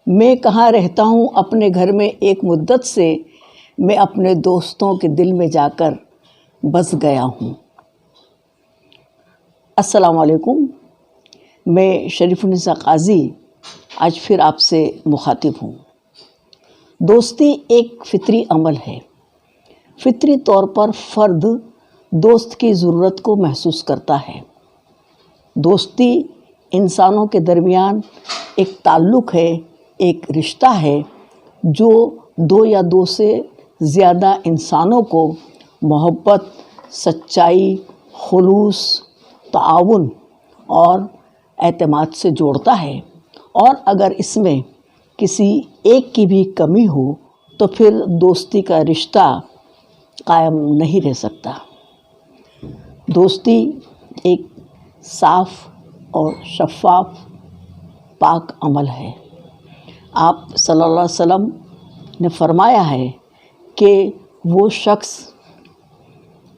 میں کہاں رہتا ہوں اپنے گھر میں ایک مدت سے، میں اپنے دوستوں کے دل میں جا کر بس گیا ہوں۔ السلام علیکم، میں شریف النساء قاضی آج پھر آپ سے مخاطب ہوں۔ دوستی ایک فطری عمل ہے۔ فطری طور پر فرد دوست کی ضرورت کو محسوس کرتا ہے۔ دوستی انسانوں کے درمیان ایک تعلق ہے، ایک رشتہ ہے جو دو یا دو سے زیادہ انسانوں کو محبت، سچائی، خلوص، تعاون اور اعتماد سے جوڑتا ہے، اور اگر اس میں کسی ایک کی بھی کمی ہو تو پھر دوستی کا رشتہ قائم نہیں رہ سکتا۔ دوستی ایک صاف اور شفاف پاک عمل ہے۔ آپ صلی اللہ علیہ وسلم نے فرمایا ہے کہ وہ شخص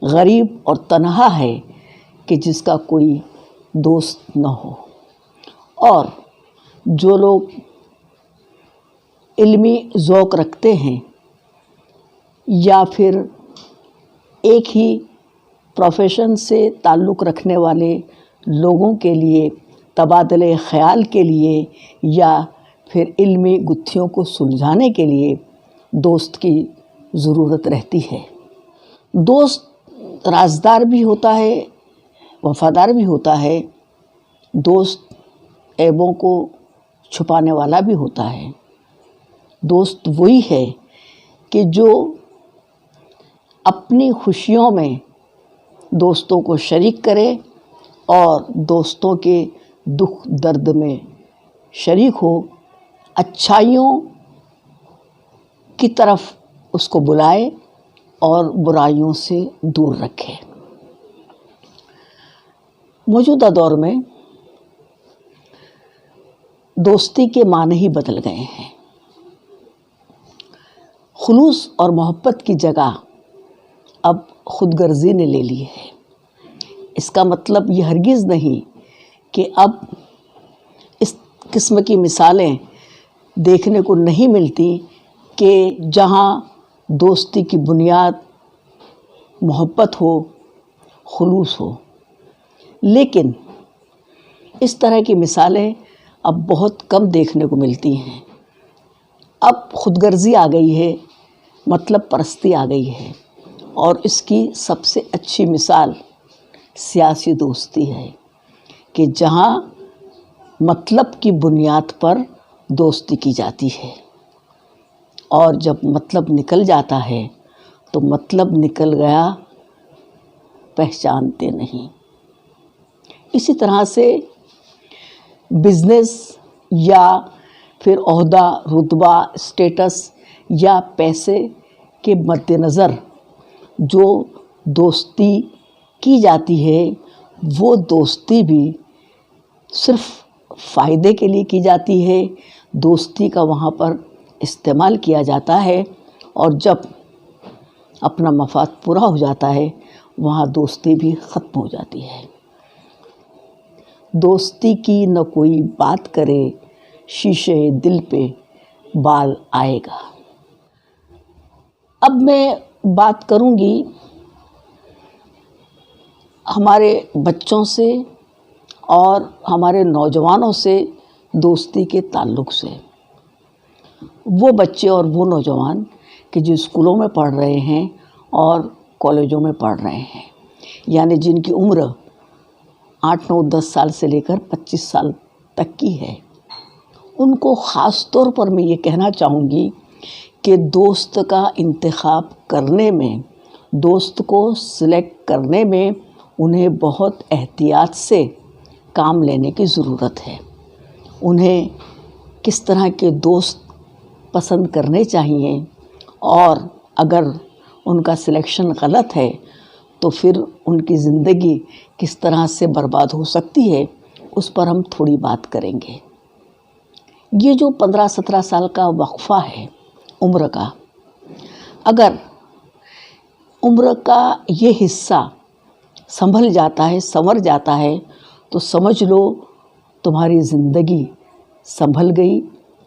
غریب اور تنہا ہے کہ جس کا کوئی دوست نہ ہو، اور جو لوگ علمی ذوق رکھتے ہیں یا پھر ایک ہی پروفیشن سے تعلق رکھنے والے لوگوں کے لیے تبادلہ خیال کے لیے یا پھر علمی گتھیوں کو سلجھانے کے لیے دوست کی ضرورت رہتی ہے۔ دوست رازدار بھی ہوتا ہے، وفادار بھی ہوتا ہے۔ دوست عیبوں کو چھپانے والا بھی ہوتا ہے۔ دوست وہی ہے کہ جو اپنی خوشیوں میں دوستوں کو شریک کرے اور دوستوں کے دکھ درد میں شریک ہو، اچھائیوں کی طرف اس کو بلائے اور برائیوں سے دور رکھے۔ موجودہ دور میں دوستی کے معنی ہی بدل گئے ہیں۔ خلوص اور محبت کی جگہ اب خود غرضی نے لے لی ہے۔ اس کا مطلب یہ ہرگز نہیں کہ اب اس قسم کی مثالیں دیکھنے کو نہیں ملتی کہ جہاں دوستی کی بنیاد محبت ہو، خلوص ہو، لیکن اس طرح کی مثالیں اب بہت کم دیکھنے کو ملتی ہیں۔ اب خود غرضی آ گئی ہے، مطلب پرستی آ گئی ہے، اور اس کی سب سے اچھی مثال سیاسی دوستی ہے کہ جہاں مطلب کی بنیاد پر دوستی کی جاتی ہے، اور جب مطلب نکل جاتا ہے تو مطلب نکل گیا پہچانتے نہیں۔ اسی طرح سے بزنس یا پھر عہدہ، رتبہ، اسٹیٹس یا پیسے کے مد نظر جو دوستی کی جاتی ہے، وہ دوستی بھی صرف فائدے کے لیے کی جاتی ہے۔ دوستی کا وہاں پر استعمال کیا جاتا ہے، اور جب اپنا مفاد پورا ہو جاتا ہے وہاں دوستی بھی ختم ہو جاتی ہے۔ دوستی کی نہ کوئی بات کرے، شیشے دل پہ بال آئے گا۔ اب میں بات کروں گی ہمارے بچوں سے اور ہمارے نوجوانوں سے دوستی کے تعلق سے۔ وہ بچے اور وہ نوجوان کہ جو اسکولوں میں پڑھ رہے ہیں اور کالجوں میں پڑھ رہے ہیں، یعنی جن کی عمر 8، 9، 10 سال سے لے کر 25 سال تک کی ہے، ان کو خاص طور پر میں یہ کہنا چاہوں گی کہ دوست کا انتخاب کرنے میں، دوست کو سلیکٹ کرنے میں انہیں بہت احتیاط سے کام لینے کی ضرورت ہے۔ انہیں کس طرح کے دوست پسند کرنے چاہیے، اور اگر ان کا سلیکشن غلط ہے تو پھر ان کی زندگی کس طرح سے برباد ہو سکتی ہے، اس پر ہم تھوڑی بات کریں گے۔ یہ جو 15-17 سال کا وقفہ ہے عمر کا، اگر عمر کا یہ حصہ سنبھل جاتا ہے، سنور جاتا ہے، تو سمجھ لو تمہاری زندگی سنبھل گئی،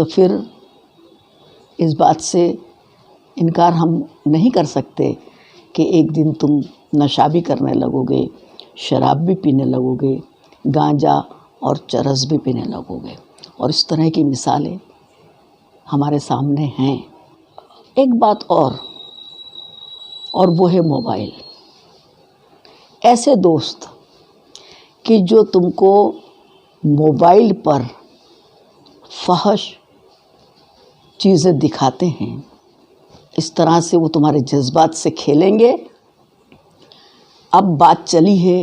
تو پھر اس بات سے انکار ہم نہیں کر سکتے کہ ایک دن تم نشہ بھی کرنے لگو گے، شراب بھی پینے لگو گے، گانجا اور چرس بھی پینے لگو گے، اور اس طرح کی مثالیں ہمارے سامنے ہیں۔ ایک بات اور وہ ہے موبائل۔ ایسے دوست کہ جو تم کو موبائل پر فحش چیزیں دکھاتے ہیں، اس طرح سے وہ تمہارے جذبات سے کھیلیں گے۔ اب بات چلی ہے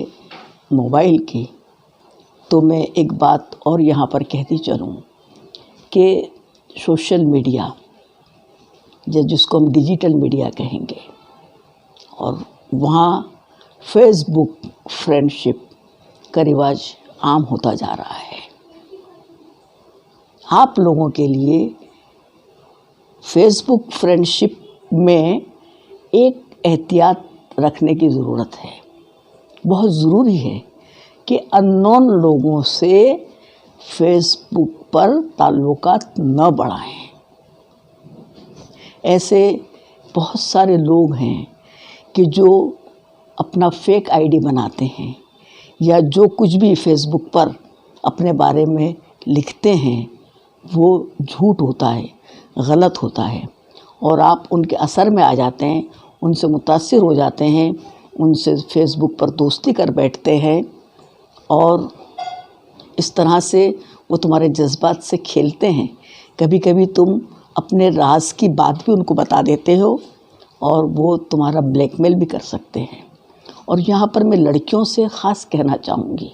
موبائل کی، تو میں ایک بات اور یہاں پر کہتی چلوں کہ سوشل میڈیا، جس کو ہم ڈیجیٹل میڈیا کہیں گے، اور وہاں فیس بک فرینڈ شپ کا رواج عام ہوتا جا رہا ہے۔ آپ لوگوں کے لیے فیس بک فرینڈ شپ میں ایک احتیاط رکھنے کی ضرورت ہے۔ بہت ضروری ہے کہ اننون لوگوں سے فیس بک پر تعلقات نہ بڑھائیں۔ ایسے بہت سارے لوگ ہیں کہ جو اپنا فیک آئی ڈی بناتے ہیں، یا جو کچھ بھی فیس بک پر اپنے بارے میں لکھتے ہیں وہ جھوٹ ہوتا ہے، غلط ہوتا ہے، اور آپ ان کے اثر میں آ جاتے ہیں، ان سے متاثر ہو جاتے ہیں، ان سے فیس بک پر دوستی کر بیٹھتے ہیں، اور اس طرح سے وہ تمہارے جذبات سے کھیلتے ہیں۔ کبھی کبھی تم اپنے راز کی بات بھی ان کو بتا دیتے ہو، اور وہ تمہارا بلیک میل بھی کر سکتے ہیں۔ اور یہاں پر میں لڑکیوں سے خاص کہنا چاہوں گی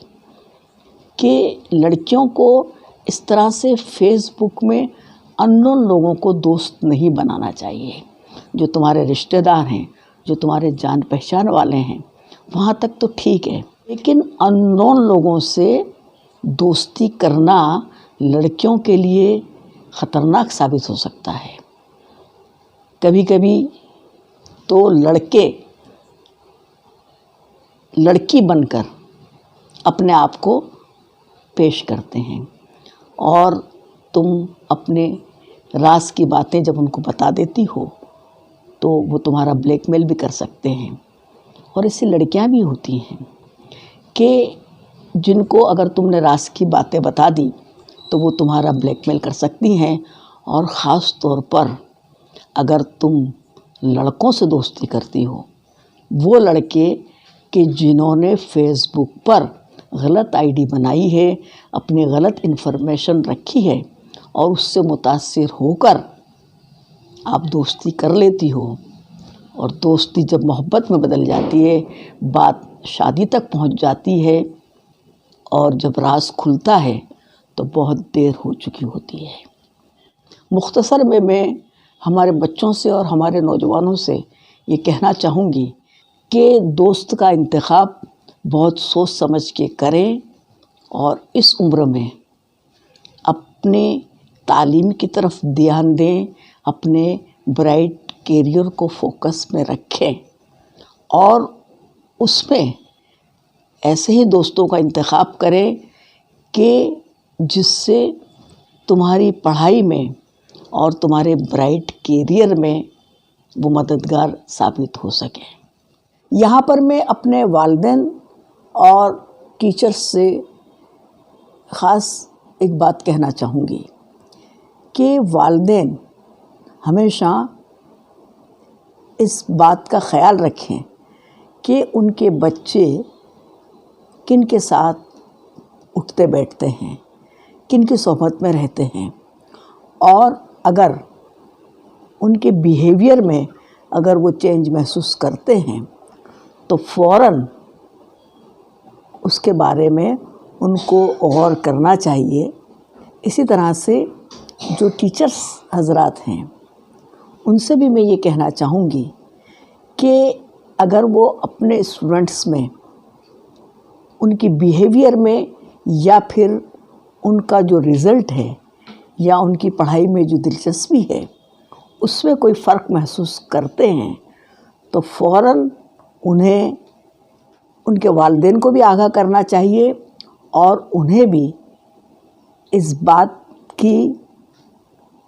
کہ لڑکیوں کو اس طرح سے فیس بک میں اننون لوگوں کو دوست نہیں بنانا چاہیے۔ جو تمہارے رشتہ دار ہیں، جو تمہارے جان پہچان والے ہیں، وہاں تک تو ٹھیک ہے، لیکن اننون لوگوں سے دوستی کرنا لڑکیوں کے لیے خطرناک ثابت ہو سکتا ہے۔ کبھی کبھی تو لڑکے لڑکی بن کر اپنے آپ کو پیش کرتے ہیں، اور تم اپنے راز کی باتیں جب ان کو بتا دیتی ہو تو وہ تمہارا بلیک میل بھی کر سکتے ہیں۔ اور ایسی لڑکیاں بھی ہوتی ہیں کہ جن کو اگر تم نے راز کی باتیں بتا دی تو وہ تمہارا بلیک میل کر سکتی ہیں، اور خاص طور پر اگر تم لڑکوں سے دوستی کرتی ہو، وہ لڑکے کہ جنہوں نے فیس بک پر غلط آئی ڈی بنائی ہے، اپنی غلط انفارمیشن رکھی ہے، اور اس سے متاثر ہو کر آپ دوستی کر لیتی ہو، اور دوستی جب محبت میں بدل جاتی ہے، بات شادی تک پہنچ جاتی ہے، اور جب راز کھلتا ہے تو بہت دیر ہو چکی ہوتی ہے۔ مختصر میں ہمارے بچوں سے اور ہمارے نوجوانوں سے یہ کہنا چاہوں گی کہ دوست کا انتخاب بہت سوچ سمجھ کے کریں، اور اس عمر میں اپنے تعلیم کی طرف دھیان دیں، اپنے برائٹ کیریئر کو فوکس میں رکھیں، اور اس میں ایسے ہی دوستوں کا انتخاب کریں کہ جس سے تمہاری پڑھائی میں اور تمہارے برائٹ کیریئر میں وہ مددگار ثابت ہو سکیں۔ یہاں پر میں اپنے والدین اور ٹیچرز سے خاص ایک بات کہنا چاہوں گی کہ والدین ہمیشہ اس بات کا خیال رکھیں کہ ان کے بچے کن کے ساتھ اٹھتے بیٹھتے ہیں، کن کی صحبت میں رہتے ہیں، اور اگر ان کے بیہیویئر میں اگر وہ چینج محسوس کرتے ہیں تو فوراً اس کے بارے میں ان کو غور کرنا چاہیے۔ اسی طرح سے جو ٹیچرز حضرات ہیں ان سے بھی میں یہ کہنا چاہوں گی کہ اگر وہ اپنے اسٹوڈنٹس میں ان کی بیہیویئر میں یا پھر ان کا جو رزلٹ ہے یا ان کی پڑھائی میں جو دلچسپی ہے اس میں کوئی فرق محسوس کرتے ہیں تو فوراً انہیں ان کے والدین کو بھی آگاہ کرنا چاہیے، اور انہیں بھی اس بات کی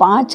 5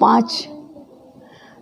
5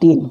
3,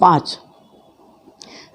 5,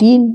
3